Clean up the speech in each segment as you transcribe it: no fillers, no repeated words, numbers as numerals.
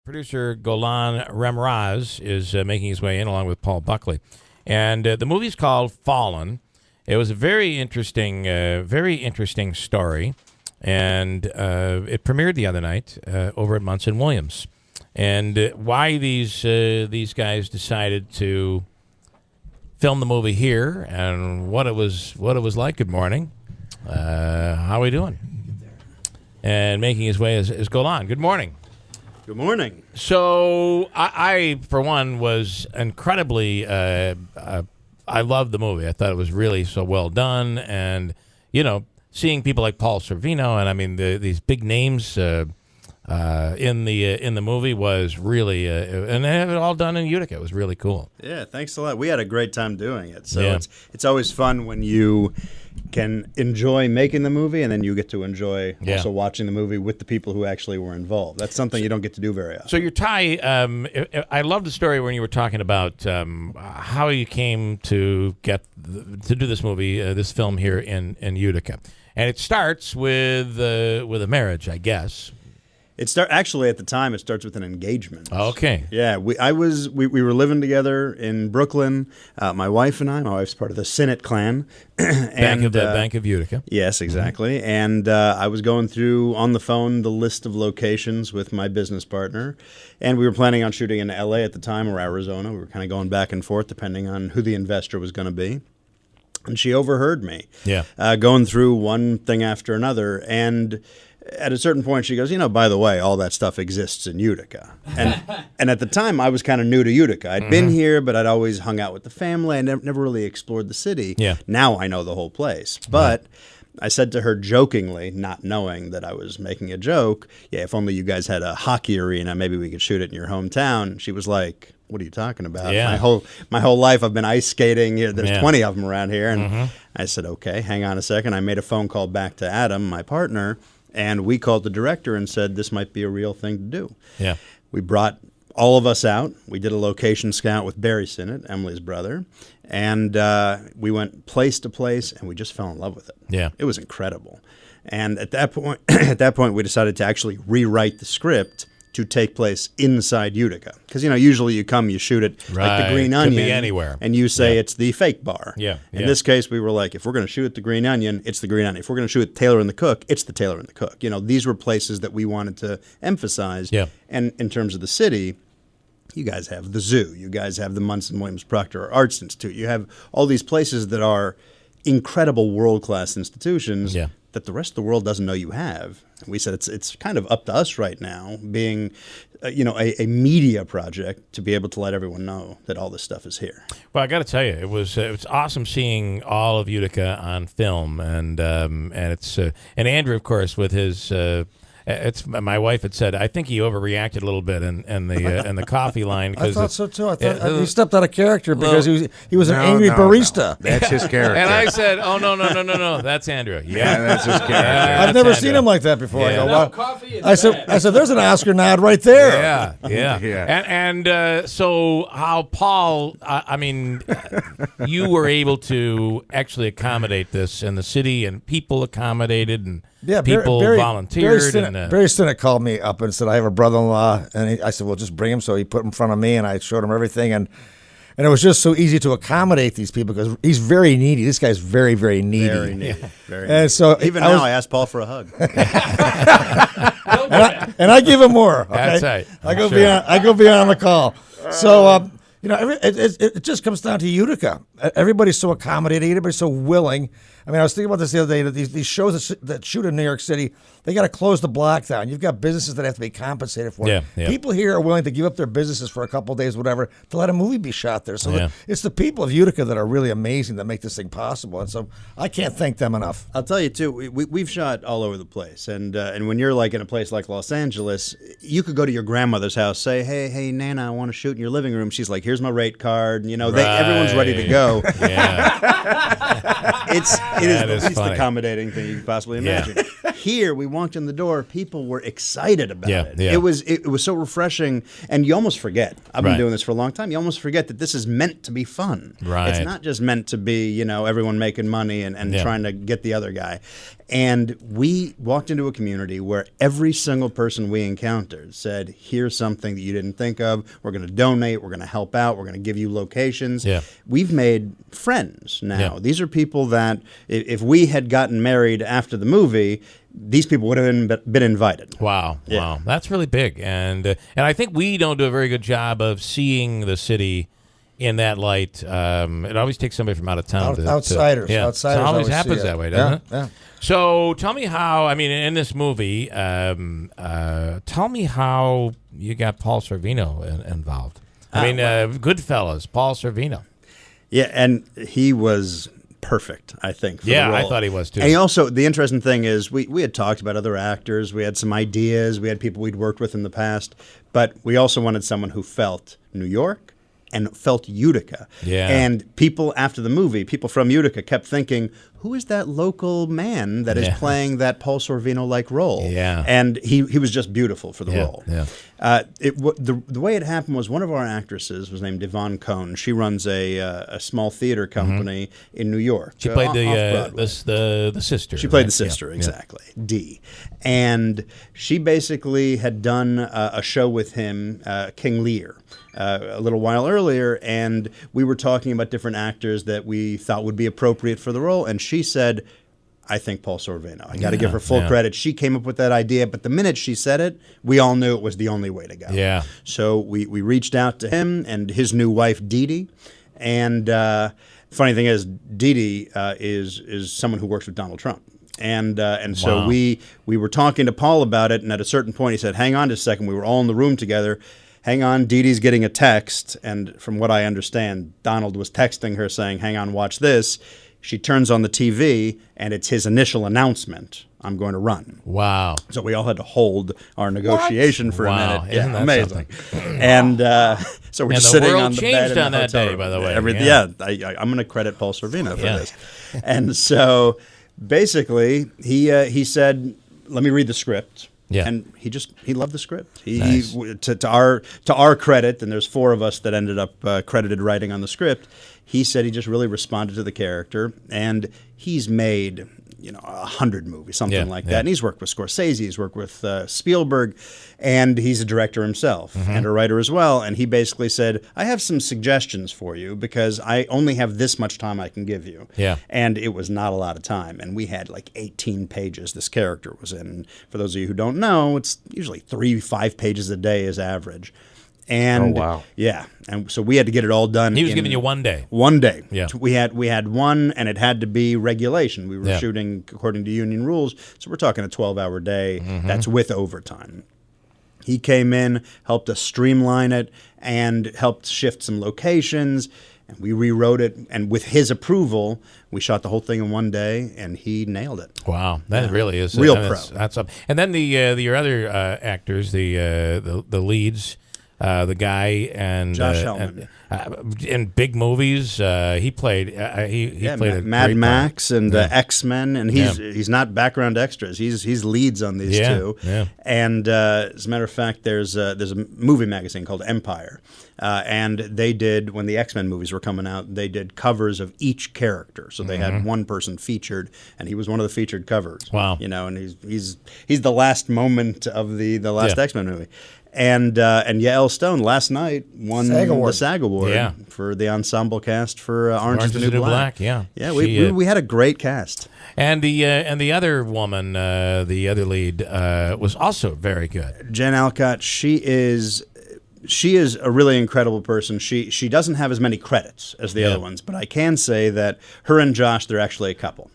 Producer Golan Ramras is making his way in along with Paul Buckley. And the movie's called Fallen. It was a very interesting story. And it premiered the other night over at Munson Williams. And why these guys decided to film the movie here and what it was like. Good morning. How are we doing? And making his way is Golan. Good morning. Good morning. So I for one, was incredibly. I loved the movie. I thought it was really so well done, and seeing people like Paul Sorvino, and I mean these big names in the movie was really, and they have it all done in Utica. It was really cool. Yeah, thanks a lot. We had a great time doing it. So Yeah. it's always fun when you can enjoy making the movie, and then you get to enjoy also watching the movie with the people who actually were involved. That's something you don't get to do very often. So your tie, I love the story when you were talking about how you came to to do this movie, this film here in Utica, and it starts with a marriage, I guess. Actually, at the time, it starts with an engagement. Okay. Yeah, we were living together in Brooklyn. My wife and I. My wife's part of the Sinnott clan. Bank of Utica. Yes, exactly. Mm-hmm. And I was going through on the phone the list of locations with my business partner, and we were planning on shooting in L.A. at the time or Arizona. We were kind of going back and forth depending on who the investor was going to be. And she overheard me going through one thing after another, and at a certain point, she goes, by the way, all that stuff exists in Utica. And at the time, I was kind of new to Utica. I'd been here, but I'd always hung out with the family. I never really explored the city. Yeah. Now I know the whole place. But I said to her jokingly, not knowing that I was making a joke, if only you guys had a hockey arena, maybe we could shoot it in your hometown. She was like, what are you talking about? Yeah. My whole life I've been ice skating. There's 20 of them around here. And I said, okay, hang on a second. I made a phone call back to Adam, my partner, and we called the director and said this might be a real thing to do. Yeah. We brought all of us out. We did a location scout with Barry Sinnott, Emily's brother, and we went place to place, and we just fell in love with it. Yeah. It was incredible. And at that point, we decided to actually rewrite the script to take place inside Utica. Because, usually you come, you shoot it like the Green Onion. Could be anywhere. And you say it's the fake bar. Yeah. In this case, we were like, if we're going to shoot at the Green Onion, it's the Green Onion. If we're going to shoot at Taylor and the Cook, it's the Taylor and the Cook. These were places that we wanted to emphasize. Yeah. And in terms of the city, you guys have the zoo. You guys have the Munson Williams Proctor Arts Institute. You have all these places that are incredible world-class institutions that the rest of the world doesn't know you have. And we said it's kind of up to us right now, being a media project, to be able to let everyone know that all this stuff is here. Well, I got to tell you, it was awesome seeing all of Utica on film, and it's and Andrew, of course, with his. It's my wife had said I think he overreacted a little bit in the coffee line. I thought so too. I thought he stepped out of character because he was an angry barista. No. That's his character. And I said, oh no, that's Andrew. Yeah, that's his character. I've never seen him like that before. Yeah. I go, well, I said, there's an Oscar nod right there. Yeah. And so how Paul, you were able to actually accommodate this, and the city and people accommodated, and people volunteered. Barry Sinnott called me up and said, I have a brother-in-law, and I said, well, just bring him. So he put him in front of me, and I showed him everything, and it was just so easy to accommodate these people because he's very needy. This guy's very, very needy. Very needy. Very and needy. so I asked Paul for a hug. and I give him more. Okay? That's right. I go beyond the call. So it just comes down to Utica. Everybody's so accommodating. Everybody's so willing. I was thinking about this the other day. That these shows that shoot in New York City, they got to close the block down. You've got businesses that have to be compensated for. Yeah. People here are willing to give up their businesses for a couple of days, whatever, to let a movie be shot there. So it's the people of Utica that are really amazing that make this thing possible. And so I can't thank them enough. I'll tell you too. We've shot all over the place, and when you're like in a place like Los Angeles, you could go to your grandmother's house, say, hey, Nana, I want to shoot in your living room. She's like, here's my rate card. Everyone's ready to go. Yeah. It is the least funny. accommodating thing you could possibly imagine. here, we walked in the door, people were excited about it. Yeah. It was so refreshing, and you almost forget. I've been Right. doing this for a long time. You almost forget that this is meant to be fun. Right. It's not just meant to be, you know, everyone making money and Yeah. trying to get the other guy. And we walked into a community where every single person we encountered said, here's something that you didn't think of. We're going to donate. We're going to help out. We're going to give you locations. Yeah. We've made friends now. Yeah. These are people that if we had gotten married after the movie, these people would have been invited. Wow, Yeah. wow, that's really big, and I think we don't do a very good job of seeing the city in that light. It always takes somebody from out of town. Outsiders. Yeah, Outsiders it always always happens see it. that way, doesn't it? Yeah. So tell me how. I mean, in this movie, tell me how you got Paul Sorvino involved. I mean, Goodfellas, Paul Sorvino. Yeah, and he was perfect, I think, for the Yeah, I role. thought he was too. And he also, the interesting thing is, we had talked about other actors, we had some ideas, we had people we'd worked with in the past, but we also wanted someone who felt New York and felt Utica. Yeah. And people after the movie, people from Utica kept thinking, who is that local man that is Yeah. playing that Paul Sorvino-like role? Yeah. And he was just beautiful for the Yeah, role. yeah. The way it happened was one of our actresses was named Yvonne Cohn. She runs a small theater company in New York. She played off-Broadway. the sister. She played right? the sister, Yeah, exactly, Dee. And she basically had done a show with him, King Lear, a little while earlier, and we were talking about different actors that we thought would be appropriate for the role, and she said, I think Paul Sorvino. I got to give her full credit. She came up with that idea, but the minute she said it, we all knew it was the only way to go. Yeah. So we reached out to him and his new wife, Dee Dee. And funny thing is, Dee Dee is someone who works with Donald Trump. And so Wow. we were talking to Paul about it, and at a certain point he said, hang on just a second. We were all in the room together. Hang on, Dee Dee's getting a text. And from what I understand, Donald was texting her saying, hang on, watch this. She turns on the TV, and it's his initial announcement. I'm going to run. Wow. So we all had to hold our negotiation for Wow. a minute. Isn't Yeah, that amazing. And so we're And just the sitting world on the changed bed in on the that hotel day, room. by the way. I'm going to credit Paul Sorvino for Yeah. this. And so basically, he said, "Let me read the script." Yeah. And he loved the script. Nice. To our credit, and there's 4 of us that ended up credited writing on the script. He said he just really responded to the character, and he's made 100 movies, something like that. And he's worked with Scorsese, he's worked with Spielberg, and he's a director himself and a writer as well. And he basically said, I have some suggestions for you because I only have this much time I can give you. Yeah. And it was not a lot of time. And we had like 18 pages this character was in. And for those of you who don't know, it's usually 3-5 pages a day is average. And Oh, wow. Yeah. And so we had to get it all done. He was in giving you one day. one day. Yeah. We had one, and it had to be regulation. We were Yeah. shooting according to union rules, so we're talking a 12-hour day. That's with overtime. He came in, helped us streamline it, and helped shift some locations. And we rewrote it, and with his approval, we shot the whole thing in one day, and he nailed it. Wow, that really is Real that's, pro. That's up. And then your other actors, the leads. The guy and Josh Hellman. in big movies, he played. He played a Mad great Max part. and Yeah. X-Men, and he's not background extras. He's leads on these Yeah, two. yeah. And as a matter of fact, there's a movie magazine called Empire, and they did, when the X-Men movies were coming out, they did covers of each character. So they had one person featured, and he was one of the featured covers. Wow. And he's the last moment of the last Yeah. X-Men movie. And Yael Stone last night won SAG the Award. SAG Award Yeah. for the ensemble cast for Orange is the New Black. Yeah, Yeah, She, we had a great cast. and the other woman, the other lead, was also very good. Jen Alcott, she is a really incredible person. She doesn't have as many credits as the Yeah. other ones, but I can say that her and Josh, they're actually a couple.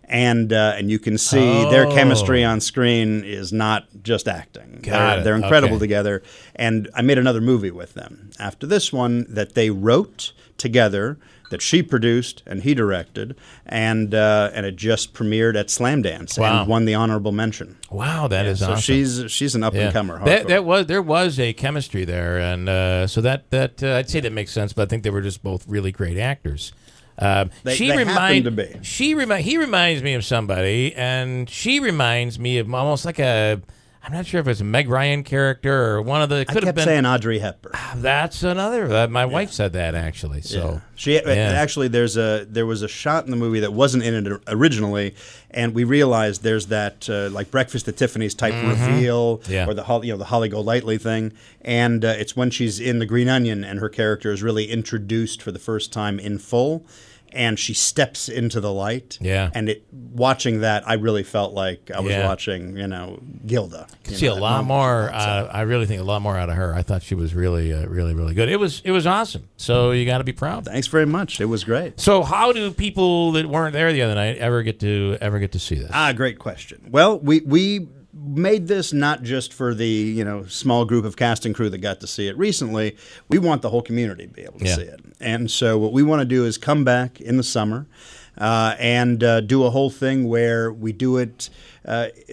And you can see their chemistry on screen is not just acting. Got it. They're incredible Okay. together. And I made another movie with them after this one that they wrote together, that she produced and he directed, and it just premiered at Slam Dance Wow. and won the honorable mention. Wow, that is So awesome. she's an up and comer. There was a chemistry there, and so that I'd say that makes sense. But I think they were just both really great actors. They happen to be. He reminds me of somebody, and she reminds me of almost like I'm not sure if it's a Meg Ryan character or one of the. I kept saying Audrey Hepburn. That's another. My wife said that actually. So actually there was a shot in the movie that wasn't in it originally, and we realized there's that like Breakfast at Tiffany's type reveal, or the Holly Golightly thing, and it's when she's in the Green Onion and her character is really introduced for the first time in full. And she steps into the light. Yeah. And watching that, I really felt like I was watching, Gilda. See a lot more. I really think a lot more out of her. I thought she was really, really, really good. It was awesome. So you got to be proud. Thanks very much. It was great. So how do people that weren't there the other night ever get to see this? Great question. Well, we made this not just for the small group of cast and crew that got to see it recently. We want the whole community to be able to see it. And so what we want to do is come back in the summer and do a whole thing where we do it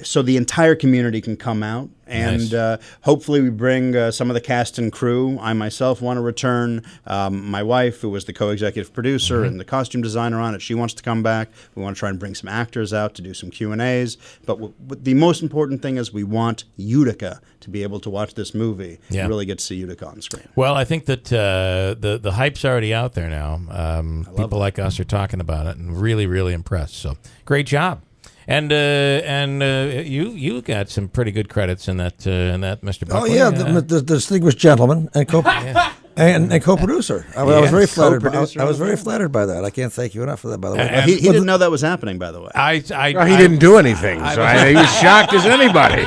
so the entire community can come out. And hopefully we bring some of the cast and crew. I myself want to return. My wife, who was the co-executive producer and the costume designer on it, she wants to come back. We want to try and bring some actors out to do some Q&As. But the most important thing is we want Utica to be able to watch this movie and really get to see Utica on screen. Well, I think that the hype's already out there now. People like us are talking about it and really, really impressed. So great job. And you got some pretty good credits in that Mr. Buckley. Oh yeah, the distinguished gentleman and co-producer. I was very flattered. I was very flattered by that. I can't thank you enough for that. By the way, he didn't know that was happening. By the way, he didn't do anything, so he was shocked as anybody.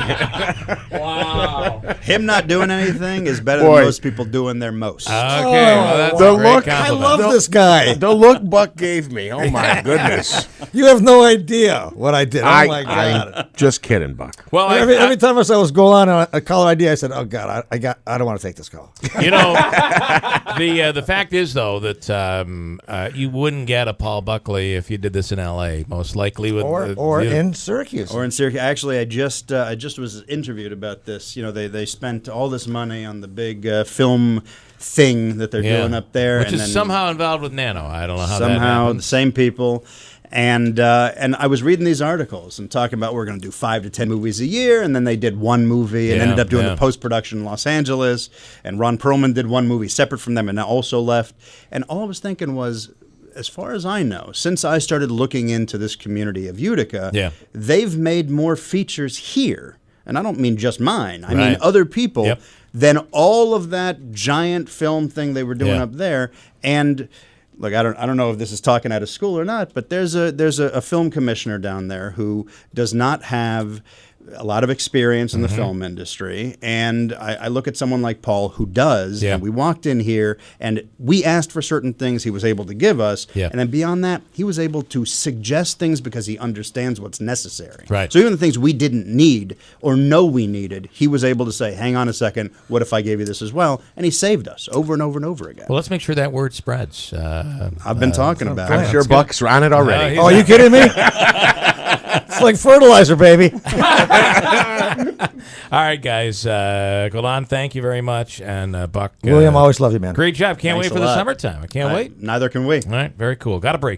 Wow, him not doing anything is better than most people doing their most. Okay, well, that's the a great look. compliment. I love this guy. The look Buck gave me. Oh my goodness! You have no idea what I did. Oh my God! I'm just kidding, Buck. Well, Every time I saw was Golan on a caller ID, I said, "Oh God, I don't want to take this call." The fact is though that you wouldn't get a Paul Buckley if you did this in L.A. Most likely, or in Syracuse. Or in Syracuse. Actually, I just was interviewed about this. They spent all this money on the big film thing that they're doing up there, which is somehow involved with Nano. I don't know how that somehow happens. the same people. And I was reading these articles and talking about we're going to do 5 to 10 movies a year, and then they did one movie and ended up doing the post-production in Los Angeles, and Ron Perlman did one movie separate from them and also left. And all I was thinking was, as far as I know, since I started looking into this community of Utica, they've made more features here, and I don't mean just mine, I mean other people, than all of that giant film thing they were doing up there. And look, I don't know if this is talking out of school or not, but there's a film commissioner down there who does not have a lot of experience in the film industry, and I look at someone like Paul who does, and we walked in here and we asked for certain things he was able to give us, and then beyond that, he was able to suggest things because he understands what's necessary. Right. So even the things we didn't need or know we needed, he was able to say, hang on a second, what if I gave you this as well? And he saved us over and over and over again. Well, let's make sure that word spreads. I've been talking about it. I'm sure Buck's on it already. Oh, are you kidding me? It's like fertilizer, baby. All right, guys. Golan, thank you very much. And Buck. William, always love you, man. Great job. Can't Thanks wait for a the lot. summertime. I can't wait. Neither can we. All right, very cool. Got a break.